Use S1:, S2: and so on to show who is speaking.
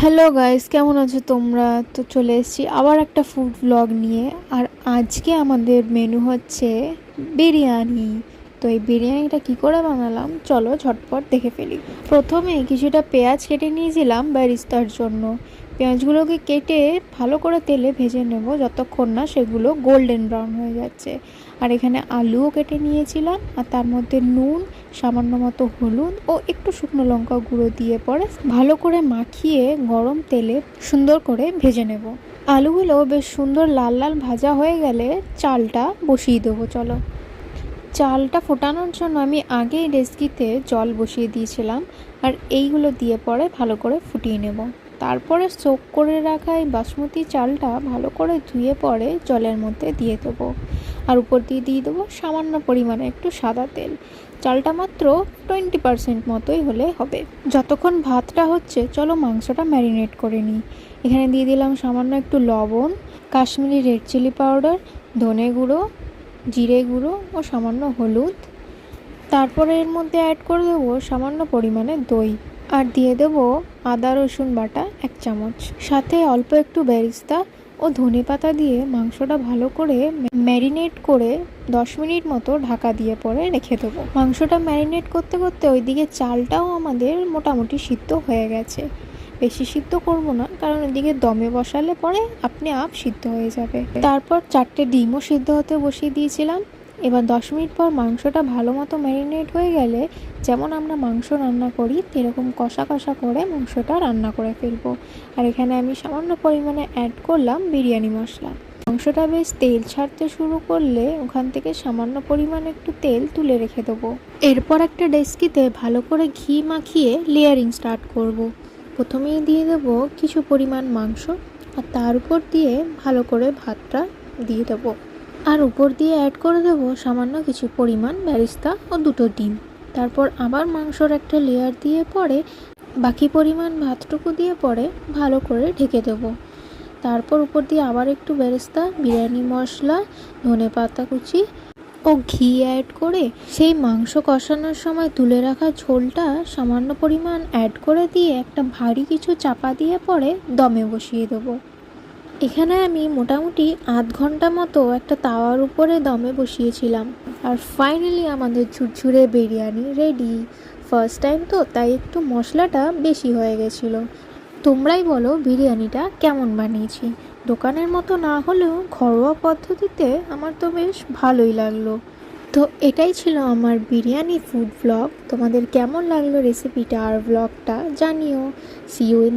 S1: Hello guys, কেমন আছো তোমরা? তো চলে এসেছি আবার একটা ফুড ব্লগ নিয়ে। আর আজকে আমাদের মেনু হচ্ছে বিরিয়ানি। তো এই বিরিয়ানিটা কি করে বানালাম চলো ঝটপট দেখে ফেলি। প্রথমে কিছুটা পেঁয়াজ কেটে নিয়েছিলাম বেরেস্তার জন্য। পেঁয়াজগুলোকে কেটে ভালো করে তেলে ভেজে নেব যতক্ষণ না সেগুলো গোল্ডেন ব্রাউন হয়ে যাচ্ছে। আর এখানে আলুও কেটে নিয়েছিলাম, আর তার মধ্যে নুন, সামান্য মতো হলুদ ও একটু শুকনো লঙ্কা গুঁড়ো দিয়ে পরে ভালো করে মাখিয়ে গরম তেলে সুন্দর করে ভেজে নেব। আলুগুলো বেশ সুন্দর লাল লাল ভাজা হয়ে গেলে চালটা বসিয়ে দেবো। চলো, চালটা ফোটানোর জন্য আমি আগেই ডেচকিতে জল বসিয়ে দিয়েছিলাম, আর এইগুলো দিয়ে পরে ভালো করে ফুটিয়ে নেব। তারপরে সোক করে রাখা এই বাসমতি চালটা ভালো করে ধুয়ে পরে জলের মধ্যে দিয়ে দেবো। আর উপর দিয়ে দিয়ে দেবো সামান্য পরিমাণে একটু সাদা তেল। চালটা মাত্র 20% মতোই হলে হবে। যতক্ষণ ভাতটা হচ্ছে চলো মাংসটা ম্যারিনেট করে নিই। এখানে দিয়ে দিলাম সামান্য একটু লবণ, কাশ্মীরি রেড চিলি পাউডার, ধনে গুঁড়ো, জিরে গুঁড়ো ও সামান্য হলুদ। তারপরে এর মধ্যে অ্যাড করে দেবো সামান্য পরিমাণে দই, আর দিয়ে দেবো আদা রসুন বাটা 1 চামচ, সাথে অল্প একটু বেরেস্তা ও ধনেপাতা দিয়ে মাংসটা ভালো করে ম্যারিনেট করে 10 মিনিট মতো ঢাকা দিয়ে পরে রেখে দেবো। মাংসটা ম্যারিনেট করতে করতে ওইদিকে চালটাও আমাদের মোটামুটি সিদ্ধ হয়ে গেছে। বেশি সিদ্ধ করব না, কারণ এদিকে দমে বসালে পরে আপনি আপ সিদ্ধ হয়ে যাবে। তারপর 4টে ডিমও সিদ্ধ হতে বসিয়ে দিয়েছিলাম। এবার 10 মিনিট পর মাংসটা ভালো মতো ম্যারিনেট হয়ে গেলে যেমন আমরা মাংস রান্না করি এরকম কষা কষা করে মাংসটা রান্না করে ফেলবো। আর এখানে আমি সামান্য পরিমাণে অ্যাড করলাম বিরিয়ানি মশলা। মাংসটা বেশ তেল ছাড়তে শুরু করলে ওখান থেকে সামান্য পরিমাণে একটু তেল তুলে রেখে দেবো। এরপর একটা ডেচকিতে ভালো করে ঘি মাখিয়ে লেয়ারিং স্টার্ট করব। প্রথমেই দিয়ে দেবো কিছু পরিমাণ মাংস, আর তার উপর দিয়ে ভালো করে ভাতটা দিয়ে দেবো। আর উপর দিয়ে অ্যাড করে দেবো সামান্য কিছু পরিমাণ বেরেস্তা ও 2টো ডিম। তারপর আবার মাংসর একটা লেয়ার দিয়ে পরে বাকি পরিমাণ ভাতটুকু দিয়ে পরে ভালো করে ঢেকে দেবো। তারপর উপর দিয়ে আবার একটু বেরেস্তা, বিরিয়ানি মশলা, ধনেপাতা কুচি ও ঘি অ্যাড করে সেই মাংস কষানোর সময় তুলে রাখা ঝোলটা সামান্য পরিমাণ অ্যাড করে দিয়ে একটা ভারী কিছু চাপা দিয়ে পরে দমে বসিয়ে দেবো। এখানে আমি মোটামুটি আধ ঘন্টা মতো একটা তাওয়ার উপরে দমে বসিয়েছিলাম। আর ফাইনালি আমাদের ঝুরঝুরে বিরিয়ানি রেডি। ফার্স্ট টাইম তো তাই একটু মশলাটা বেশি হয়ে গেছিলো। তোমরাই বলো বিরিয়ানিটা কেমন বানিয়েছি। দোকানের মতো না হলেও ঘরোয়া পদ্ধতিতে আমার তো বেশ ভালোই লাগলো। তো এটাই ছিল আমার বিরিয়ানি ফুড ব্লগ। তোমাদের কেমন লাগলো রেসিপিটা আর ব্লগটা জানিও। C you in